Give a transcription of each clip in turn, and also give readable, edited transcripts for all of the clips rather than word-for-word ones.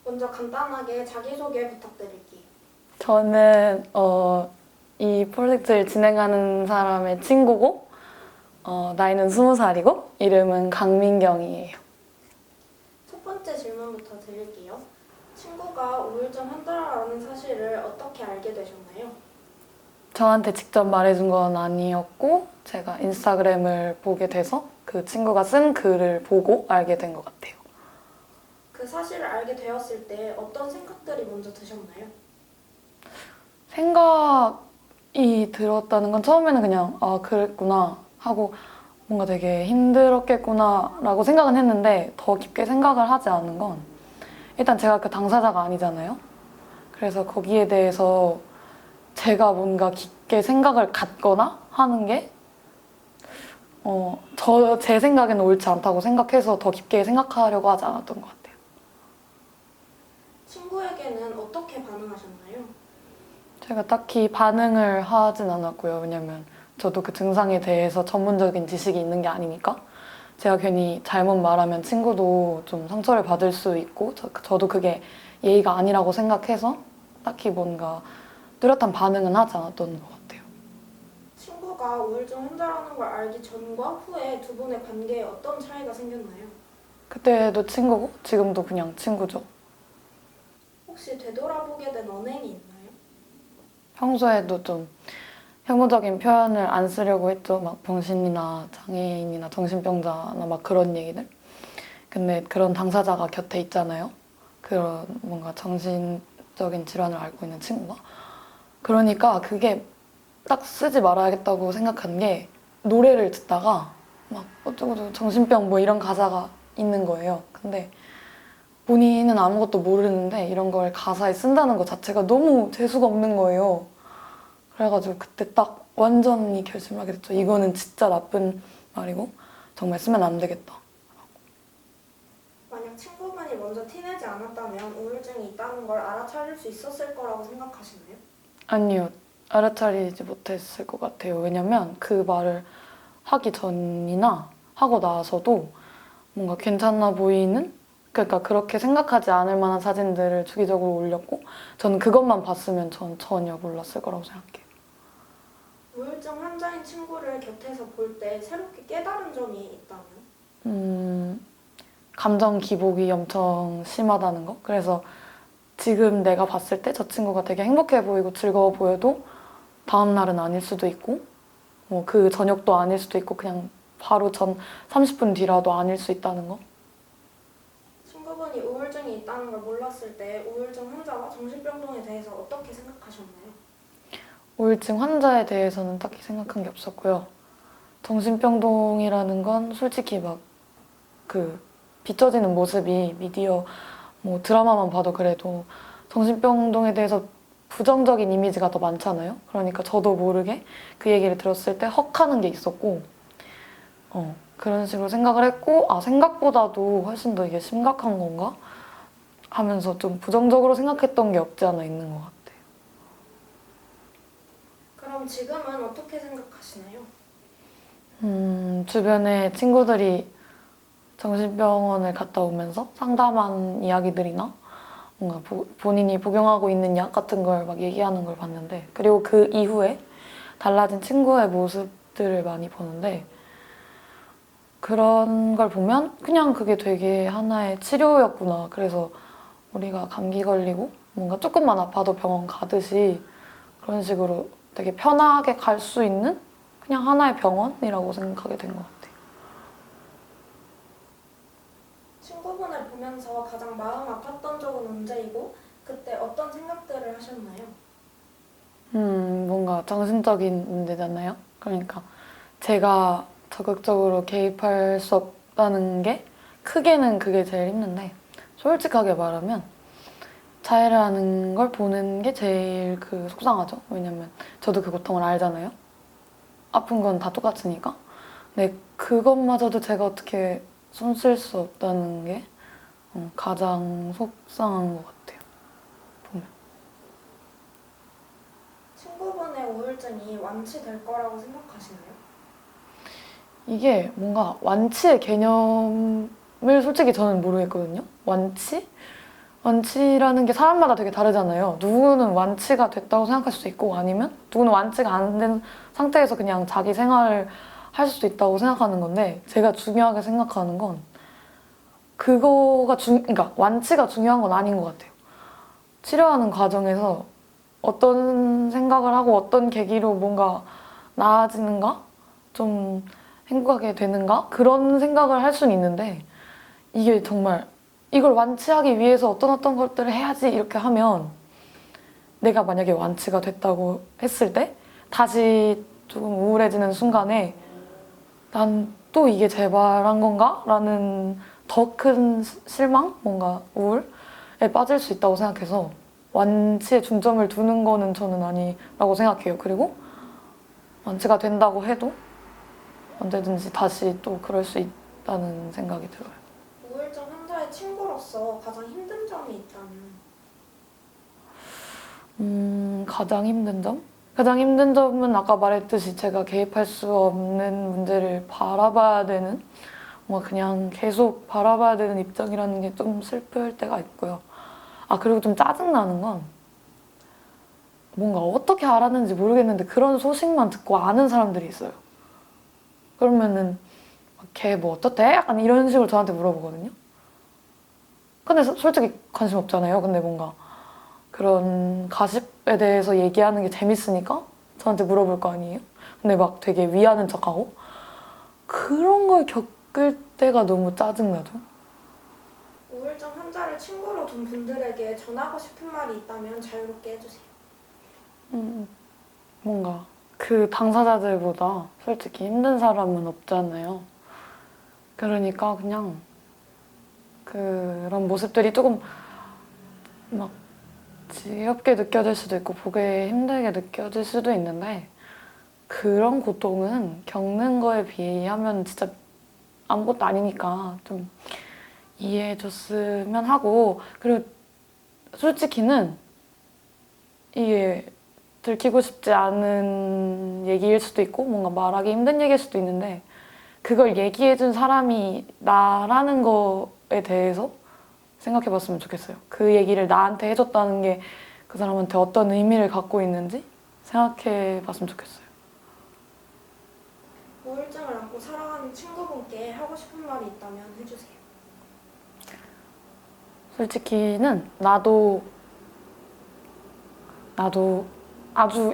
먼저 간단하게 자기소개 부탁드릴게요. 저는 이 프로젝트를 진행하는 사람의 친구고 나이는 20살이고 이름은 강민경이에요. 첫 번째 질문부터 드릴게요. 친구가 우울증 환자라는 사실을 어떻게 알게 되셨나요? 저한테 직접 말해준 건 아니었고 제가 인스타그램을 보게 돼서 그 친구가 쓴 글을 보고 알게 된 것 같아요. 그 사실을 알게 되었을 때 어떤 생각들이 먼저 드셨나요? 생각이 들었다는 건 처음에는 그냥 아 그랬구나 하고 뭔가 되게 힘들었겠구나 라고 생각은 했는데 더 깊게 생각을 하지 않은 건 일단 제가 그 당사자가 아니잖아요. 그래서 거기에 대해서 제가 뭔가 깊게 생각을 갖거나 하는 게 제 생각에는 옳지 않다고 생각해서 더 깊게 생각하려고 하지 않았던 것 같아요. 친구에게는 어떻게 반응하셨나요? 제가 딱히 반응을 하진 않았고요. 왜냐면 저도 그 증상에 대해서 전문적인 지식이 있는 게 아니니까 제가 괜히 잘못 말하면 친구도 좀 상처를 받을 수 있고 저도 그게 예의가 아니라고 생각해서 딱히 뭔가 뚜렷한 반응은 하지 않았던 것 같아요. 친구가 우울증 환자라는 걸 알기 전과 후에 두 분의 관계에 어떤 차이가 생겼나요? 그때도 친구고 지금도 그냥 친구죠. 혹시 되돌아보게 된 언행이 있나요? 평소에도 좀 혐오적인 표현을 안 쓰려고 했죠. 막 병신이나 장애인이나 정신병자나 막 그런 얘기들. 근데 그런 당사자가 곁에 있잖아요. 그런 뭔가 정신적인 질환을 앓고 있는 친구가. 그러니까 그게 딱 쓰지 말아야겠다고 생각한 게 노래를 듣다가 막 어쩌고저쩌고 정신병 뭐 이런 가사가 있는 거예요. 근데 본인은 아무것도 모르는데 이런 걸 가사에 쓴다는 것 자체가 너무 재수가 없는 거예요. 그래가지고 그때 딱 완전히 결심을 하게 됐죠. 이거는 진짜 나쁜 말이고 정말 쓰면 안 되겠다. 만약 친구분이 먼저 티내지 않았다면 우울증이 있다는 걸 알아차릴 수 있었을 거라고 생각하시나요? 아니요. 알아차리지 못했을 것 같아요. 왜냐면 그 말을 하기 전이나 하고 나서도 뭔가 괜찮아 보이는? 그러니까 그렇게 생각하지 않을 만한 사진들을 주기적으로 올렸고 저는 그것만 봤으면 전 전혀 몰랐을 거라고 생각해요. 우울증 환자인 친구를 곁에서 볼 때 새롭게 깨달은 점이 있다면? 감정 기복이 엄청 심하다는 거? 그래서 지금 내가 봤을 때 저 친구가 되게 행복해 보이고 즐거워 보여도 다음 날은 아닐 수도 있고 그 저녁도 아닐 수도 있고 그냥 바로 전 30분 뒤라도 아닐 수 있다는 거? 친구분이 우울증이 있다는 걸 몰랐을 때 우울증 환자와 정신병동에 대해서 어떻게 생각하셨나요? 우울증 환자에 대해서는 딱히 생각한 게 없었고요. 정신병동이라는 건 솔직히 막 그 비춰지는 모습이 미디어 뭐 드라마만 봐도 그래도 정신병동에 대해서 부정적인 이미지가 더 많잖아요. 그러니까 저도 모르게 그 얘기를 들었을 때 헉하는 게 있었고 그런 식으로 생각을 했고 아 생각보다도 훨씬 더 이게 심각한 건가? 하면서 좀 부정적으로 생각했던 게 없지 않아 있는 것 같아요. 그럼 지금은 어떻게 생각하시나요? 주변에 친구들이 정신병원을 갔다 오면서 상담한 이야기들이나 뭔가 본인이 복용하고 있는 약 같은 걸 막 얘기하는 걸 봤는데 그리고 그 이후에 달라진 친구의 모습들을 많이 보는데 그런 걸 보면 그냥 그게 되게 하나의 치료였구나. 그래서 우리가 감기 걸리고 뭔가 조금만 아파도 병원 가듯이 그런 식으로 되게 편하게 갈 수 있는 그냥 하나의 병원이라고 생각하게 된 것 같아요. 친구분을 보면서 가장 마음 아팠던 적은 언제이고 그때 어떤 생각들을 하셨나요? 뭔가 정신적인 문제잖아요. 그러니까 제가 적극적으로 개입할 수 없다는 게 크게는 그게 제일 힘든데 솔직하게 말하면 자해라는 걸 보는 게 제일 그 속상하죠. 왜냐면 저도 그 고통을 알잖아요. 아픈 건 다 똑같으니까. 근데 그것마저도 제가 어떻게 손 쓸 수 없다는 게 가장 속상한 것 같아요. 보면. 친구분의 우울증이 완치될 거라고 생각하시나요? 이게 뭔가 완치의 개념을 솔직히 저는 모르겠거든요. 완치? 완치라는 게 사람마다 되게 다르잖아요. 누구는 완치가 됐다고 생각할 수도 있고 아니면 누구는 완치가 안 된 상태에서 그냥 자기 생활을 할 수도 있다고 생각하는 건데 제가 중요하게 생각하는 건 그러니까 완치가 중요한 건 아닌 것 같아요. 치료하는 과정에서 어떤 생각을 하고 어떤 계기로 뭔가 나아지는가? 좀 행복하게 되는가? 그런 생각을 할 수는 있는데 이게 정말 이걸 완치하기 위해서 어떤 것들을 해야지 이렇게 하면 내가 만약에 완치가 됐다고 했을 때 다시 조금 우울해지는 순간에 난 또 이게 재발한 건가? 라는 더 큰 실망? 뭔가 우울에 빠질 수 있다고 생각해서 완치에 중점을 두는 거는 저는 아니라고 생각해요. 그리고 완치가 된다고 해도 언제든지 다시 또 그럴 수 있다는 생각이 들어요. 우울증 환자의 친구로서 가장 힘든 점이 있다면? 가장 힘든 점? 가장 힘든 점은 아까 말했듯이 제가 개입할 수 없는 문제를 바라봐야 되는, 뭔가 그냥 계속 바라봐야 되는 입장이라는 게 좀 슬플 때가 있고요. 아, 그리고 좀 짜증나는 건 뭔가 어떻게 알았는지 모르겠는데 그런 소식만 듣고 아는 사람들이 있어요. 그러면은 걔 뭐 어떻대? 약간 이런 식으로 저한테 물어보거든요. 근데 솔직히 관심 없잖아요. 근데 뭔가 그런 가십에 대해서 얘기하는 게 재밌으니까 저한테 물어볼 거 아니에요? 근데 막 되게 위하는 척하고 그런 걸 겪을 때가 너무 짜증나죠. 우울증 환자를 친구로 둔 분들에게 전하고 싶은 말이 있다면 자유롭게 해주세요. 뭔가 그 당사자들보다 솔직히 힘든 사람은 없잖아요. 그러니까 그냥 그런 모습들이 조금 막 지겹게 느껴질 수도 있고 보기 힘들게 느껴질 수도 있는데 그런 고통은 겪는 거에 비하면 진짜 아무것도 아니니까 좀 이해해줬으면 하고 그리고 솔직히는 이게 들키고 싶지 않은 얘기일 수도 있고 뭔가 말하기 힘든 얘기일 수도 있는데 그걸 얘기해준 사람이 나라는 거에 대해서 생각해봤으면 좋겠어요. 그 얘기를 나한테 해줬다는 게 그 사람한테 어떤 의미를 갖고 있는지 생각해봤으면 좋겠어요. 우울증을 안고 살아가는 친구분께 하고 싶은 말이 있다면 해주세요. 솔직히는 나도 아주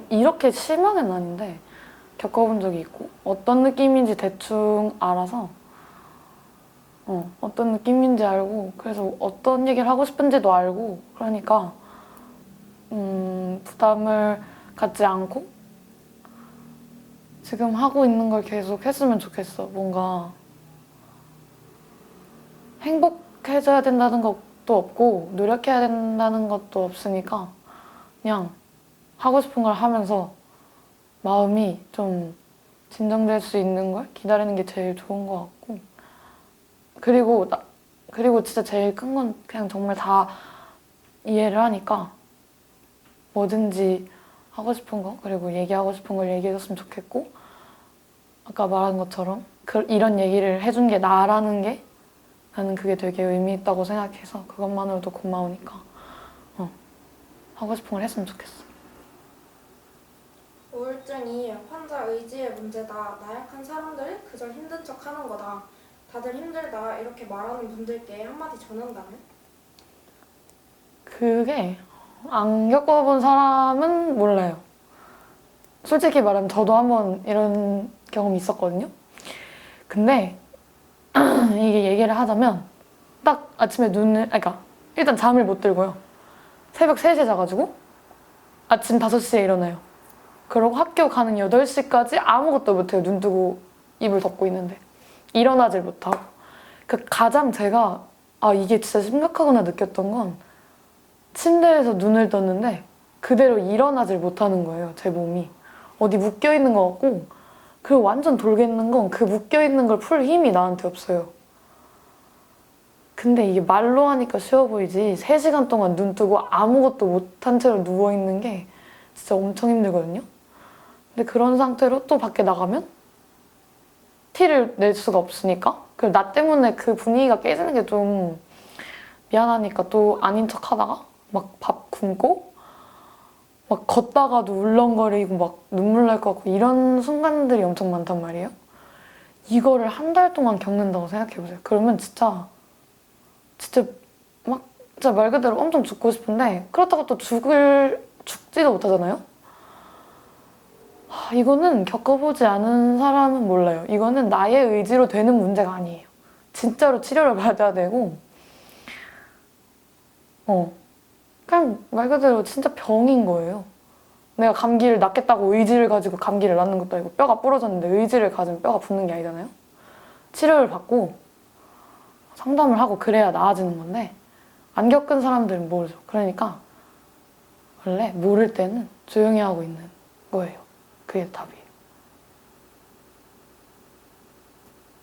이렇게 심하게는 아닌데 겪어본 적이 있고 어떤 느낌인지 대충 알아서 어떤 느낌인지 알고 그래서 어떤 얘기를 하고 싶은지도 알고 그러니까 부담을 갖지 않고 지금 하고 있는 걸 계속 했으면 좋겠어. 뭔가 행복해져야 된다는 것도 없고 노력해야 된다는 것도 없으니까 그냥 하고 싶은 걸 하면서 마음이 좀 진정될 수 있는 걸 기다리는 게 제일 좋은 것 같고 그리고 진짜 제일 큰 건 그냥 정말 다 이해를 하니까 뭐든지 하고 싶은 거 그리고 얘기하고 싶은 걸 얘기해줬으면 좋겠고 아까 말한 것처럼 이런 얘기를 해준 게 나라는 게 나는 그게 되게 의미 있다고 생각해서 그것만으로도 고마우니까 하고 싶은 걸 했으면 좋겠어. 우울증이 환자 의지의 문제다. 나약한 사람들이 그저 힘든 척 하는 거다. 다들 힘들다. 이렇게 말하는 분들께 한마디 전한다면? 그게 안 겪어본 사람은 몰라요. 솔직히 말하면 저도 한번 이런 경험이 있었거든요. 근데 이게 얘기를 하자면 딱 아침에 그러니까 일단 잠을 못 들고요. 새벽 3시에 자가지고 아침 5시에 일어나요. 그러고 학교 가는 8시까지 아무것도 못해요. 눈 뜨고 이불 덮고 있는데. 일어나질 못하고. 가장 제가 이게 진짜 심각하구나 느꼈던 건 침대에서 눈을 떴는데 그대로 일어나질 못하는 거예요. 제 몸이. 어디 묶여있는 것 같고 그리고 완전 돌겠는 건 그 묶여있는 걸 풀 힘이 나한테 없어요. 근데 이게 말로 하니까 쉬워 보이지 3시간 동안 눈 뜨고 아무것도 못한 채로 누워있는 게 진짜 엄청 힘들거든요. 근데 그런 상태로 또 밖에 나가면 티를 낼 수가 없으니까 나 때문에 그 분위기가 깨지는 게 좀 미안하니까 또 아닌 척 하다가 막 밥 굶고 막 걷다가도 울렁거리고 막 눈물 날 것 같고 이런 순간들이 엄청 많단 말이에요. 이거를 한 달 동안 겪는다고 생각해보세요. 그러면 진짜 막 진짜 말 그대로 엄청 죽고 싶은데 그렇다고 또 죽지도 못하잖아요. 이거는 겪어보지 않은 사람은 몰라요. 이거는 나의 의지로 되는 문제가 아니에요. 진짜로 치료를 받아야 되고 그냥 말 그대로 진짜 병인 거예요. 내가 감기를 낫겠다고 의지를 가지고 감기를 낫는 것도 아니고 뼈가 부러졌는데 의지를 가지면 뼈가 붙는 게 아니잖아요. 치료를 받고 상담을 하고 그래야 나아지는 건데 안 겪은 사람들은 모르죠. 그러니까 원래 모를 때는 조용히 하고 있는 거예요. 그게 답이에요.